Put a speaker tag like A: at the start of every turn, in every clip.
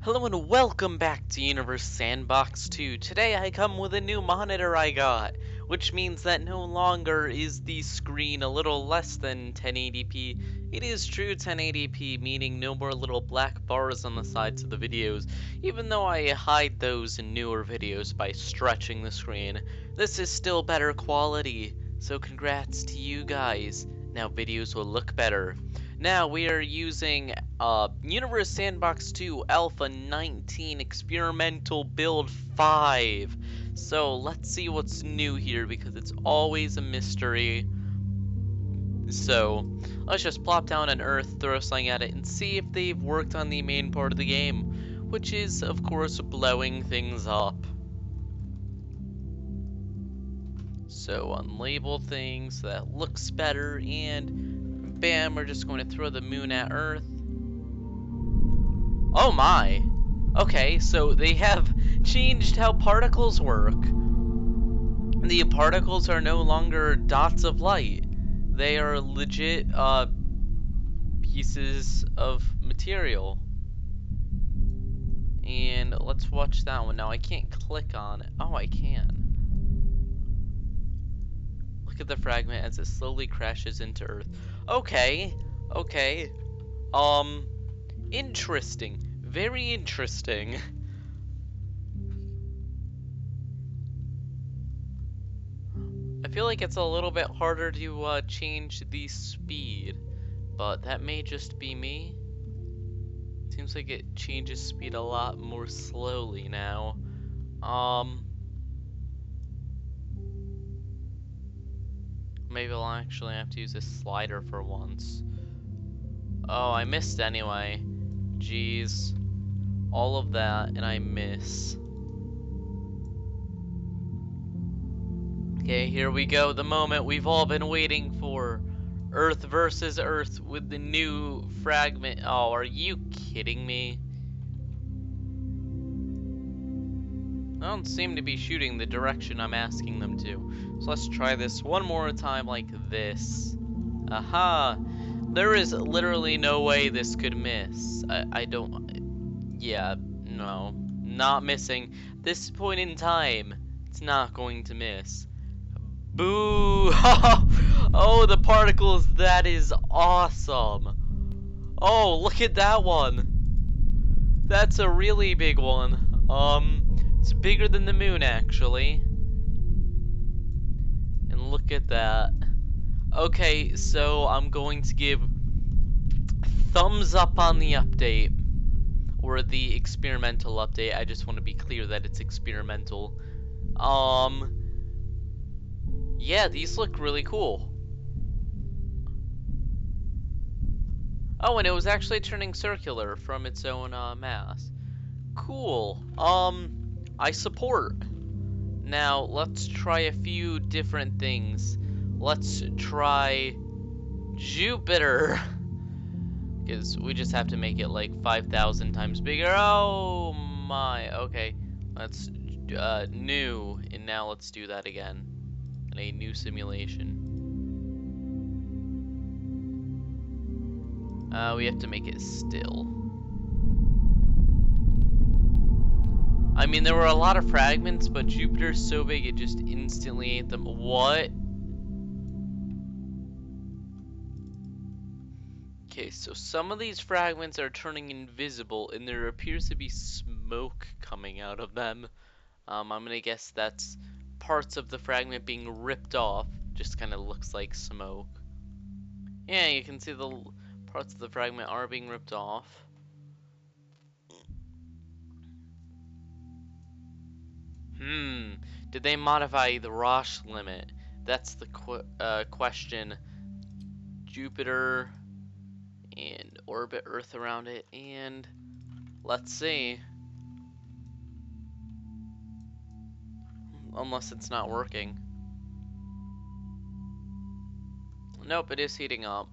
A: Hello and welcome back to Universe Sandbox 2. Today I come with a new monitor I got, which means that no longer is the screen a little less than 1080p. It is true 1080p, meaning no more little black bars on the sides of the videos, even though I hide those in newer videos by stretching the screen. This is still better quality, so congrats to you guys. Now videos will look better. Now we are using Universe Sandbox 2 Alpha 19 Experimental Build 5. So let's see what's new here because it's always a mystery. So let's just plop down on Earth, throw something at it, and see if they've worked on the main part of the game, which is of course blowing things up. So unlabel things so that looks better, and bam, we're just going to throw the moon at Earth. Oh my! Okay, so they have changed how particles work. The particles are no longer dots of light. They are legit pieces of material. And let's watch that one. Now I can't click on it. Oh, I can. Look at the fragment as it slowly crashes into Earth. Okay, okay. Interesting. Very interesting. I feel like it's a little bit harder to change the speed, but that may just be me. Seems like it changes speed a lot more slowly now. Maybe I'll actually have to use a slider for once. Oh, I missed anyway. Jeez. All of that, and I miss. Okay, here we go. The moment we've all been waiting for. Earth versus Earth with the new fragment. Oh, are you kidding me? They don't seem to be shooting the direction I'm asking them to. So let's try this one more time like this. Aha! There is literally no way this could miss. I don't... Yeah, no. Not missing. At this point in time, it's not going to miss. Boo! Oh, the particles, that is awesome. Oh, look at that one. That's a really big one. It's bigger than the moon, actually. And look at that. Okay, so I'm going to give thumbs up on the update. Or the experimental update. I just want to be clear that it's experimental. Yeah, these look really cool. Oh, and it was actually turning circular from its own mass. Cool. I support. Now, let's try a few different things. Let's try Jupiter. Because we just have to make it like 5,000 times bigger. Oh my. Okay. Let's new. And now let's do that again. In a new simulation. We have to make it still. I mean, there were a lot of fragments, but Jupiter's so big it just instantly ate them. What? Okay, so some of these fragments are turning invisible, and there appears to be smoke coming out of them. I'm gonna guess that's parts of the fragment being ripped off. Just kind of looks like smoke. Yeah, you can see the parts of the fragment are being ripped off. Did they modify the Roche limit? That's the question. Jupiter and orbit Earth around it, and let's see. Unless it's not working. Nope, it is heating up.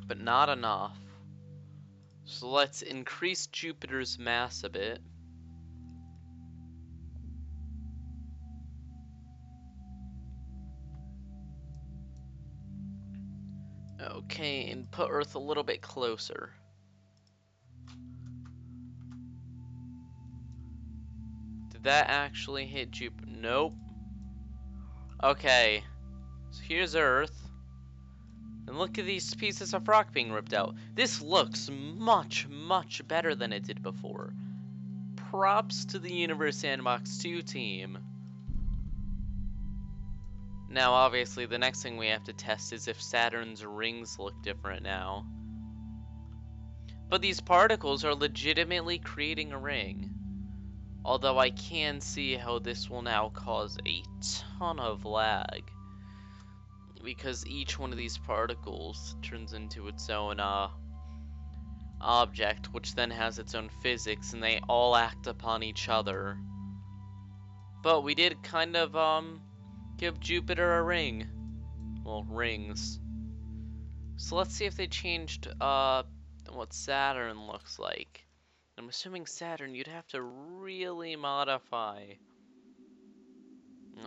A: But not enough. So let's increase Jupiter's mass a bit. Okay, and put Earth a little bit closer. Did that actually hit Jupiter? Nope. Okay, so here's Earth. And look at these pieces of rock being ripped out. This looks much, much better than it did before. Props to the Universe Sandbox 2 team. Now, obviously, the next thing we have to test is if Saturn's rings look different now. But these particles are legitimately creating a ring. Although I can see how this will now cause a ton of lag. Because each one of these particles turns into its own object, which then has its own physics, and they all act upon each other. But we did kind of give Jupiter a ring. Well, rings. So let's see if they changed what Saturn looks like. I'm assuming Saturn, you'd have to really modify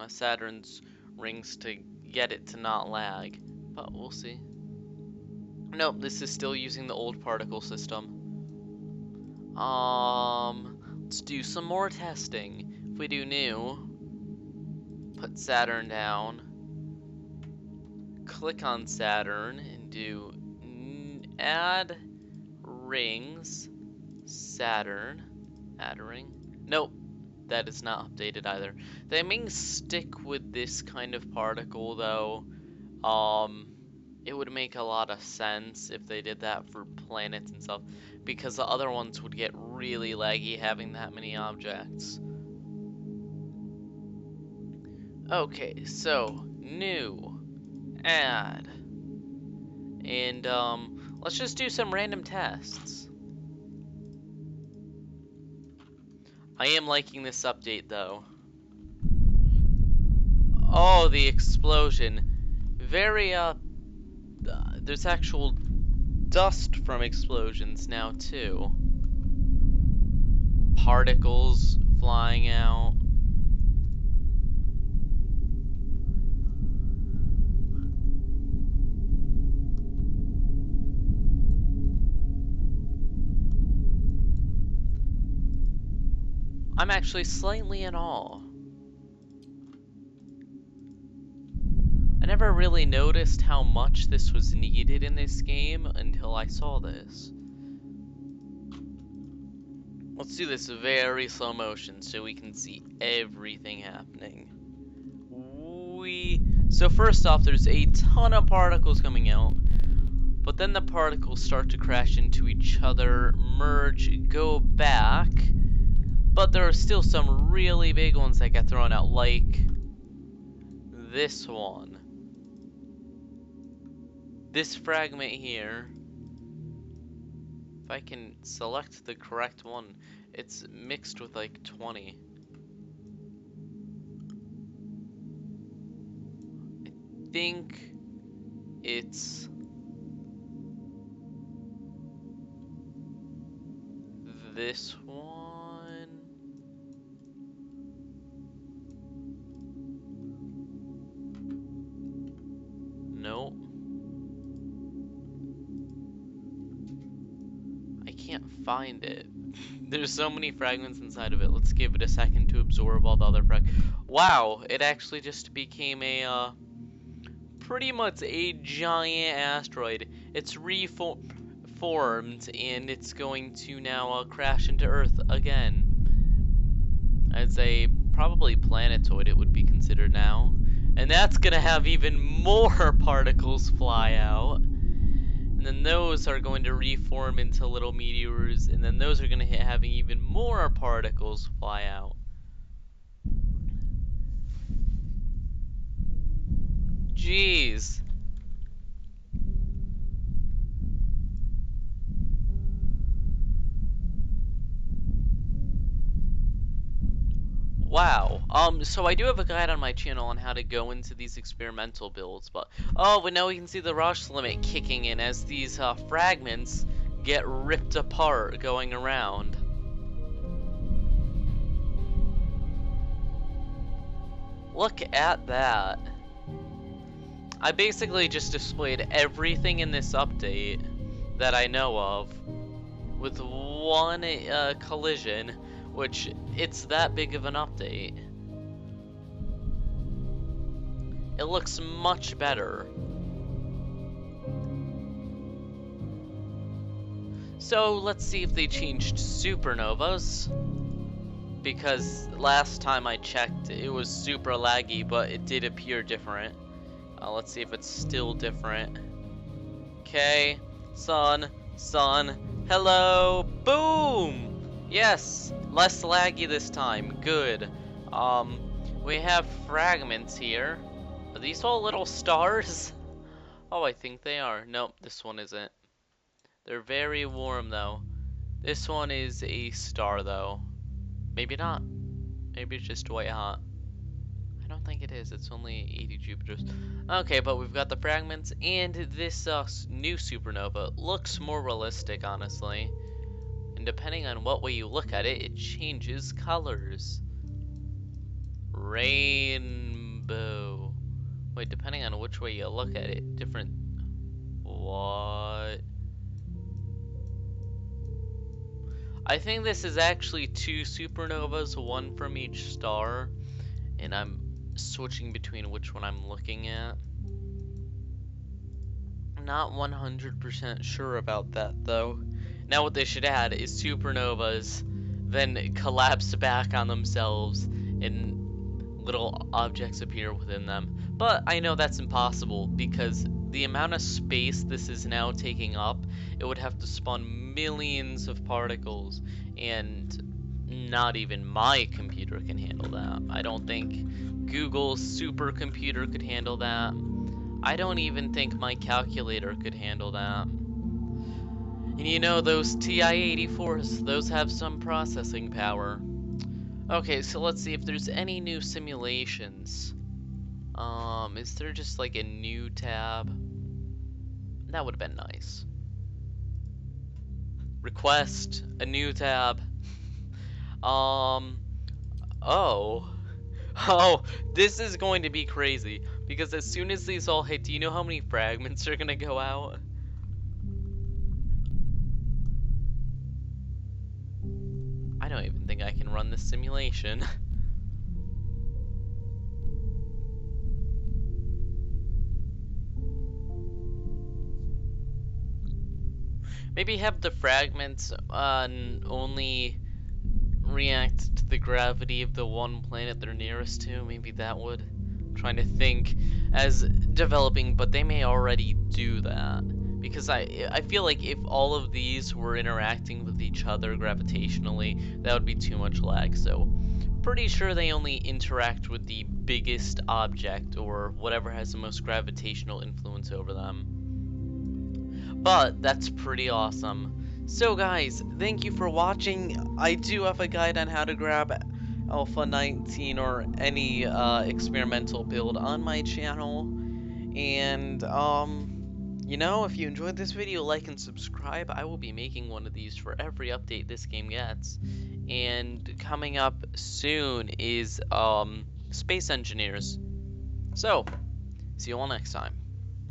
A: Saturn's rings to get it to not lag, but we'll see. Nope, this is still using the old particle system. Let's do some more testing. If we do new, put Saturn down, click on Saturn, and do add rings, Saturn, add a ring. Nope, that is not updated either. They may stick with this kind of particle though. It would make a lot of sense if they did that for planets and stuff, because the other ones would get really laggy having that many objects. Okay, so new, add, and let's just do some random tests. I am liking this update though. Oh, the explosion. Very, there's actual dust from explosions now too. Particles flying out. I'm actually slightly in awe. I never really noticed how much this was needed in this game until I saw this. Let's do this very slow motion so we can see everything happening. So first off, there's a ton of particles coming out, but then the particles start to crash into each other, merge, go back, but there are still some really big ones that get thrown out, like this one. This fragment here, if I can select the correct one, it's mixed with like 20. I think it's this one. Nope. I can't find it. There's so many fragments inside of it. Let's give it a second to absorb all the other Wow, it actually just became a pretty much a giant asteroid. It's reformed and it's going to now crash into Earth again. As a probably planetoid, it would be considered now. And that's gonna have even more particles fly out. And then those are going to reform into little meteors, and then those are going to having even more particles fly out. Jeez. Wow. So I do have a guide on my channel on how to go into these experimental builds, but now we can see the Roche limit kicking in as these fragments get ripped apart going around. Look at that. I basically just displayed everything in this update that I know of, with one collision, which it's that big of an update. It looks much better. So let's see if they changed supernovas, because last time I checked it was super laggy, but it did appear different. Let's see if it's still different. Okay, sun, hello, boom! Yes, less laggy this time, good. We have fragments here. Are these all little stars? Oh, I think they are. Nope, this one isn't. They're very warm though. This one is a star though. Maybe not. Maybe it's just white hot. I don't think it is. It's only 80 Jupiters. Okay, but we've got the fragments, and this new supernova looks more realistic, honestly. And depending on what way you look at it, it changes colors. Rainbow. Wait, depending on which way you look at it, different. What? I think this is actually 2 supernovas, one from each star, and I'm switching between which one I'm looking at. I'm not 100% sure about that though. Now what they should add is supernovas then collapse back on themselves and little objects appear within them. But I know that's impossible because the amount of space this is now taking up, it would have to spawn millions of particles, and not even my computer can handle that. I don't think Google's supercomputer could handle that. I don't even think my calculator could handle that. And you know, those TI-84s, those have some processing power. Okay, so let's see if there's any new simulations. Is there just like a new tab? That would have been nice. Request a new tab. Oh, this is going to be crazy, because as soon as these all hit, do you know how many fragments are gonna go out? I don't even think I can run this simulation. Maybe have the fragments only react to the gravity of the one planet they're nearest to. Maybe that would. I'm trying to think as developing, but they may already do that. Because I feel like if all of these were interacting with each other gravitationally, that would be too much lag. So pretty sure they only interact with the biggest object or whatever has the most gravitational influence over them. But that's pretty awesome. So guys, thank you for watching. I do have a guide on how to grab Alpha 19 or any experimental build on my channel. And you know, if you enjoyed this video, like and subscribe. I will be making one of these for every update this game gets. And coming up soon is Space Engineers. So, see you all next time.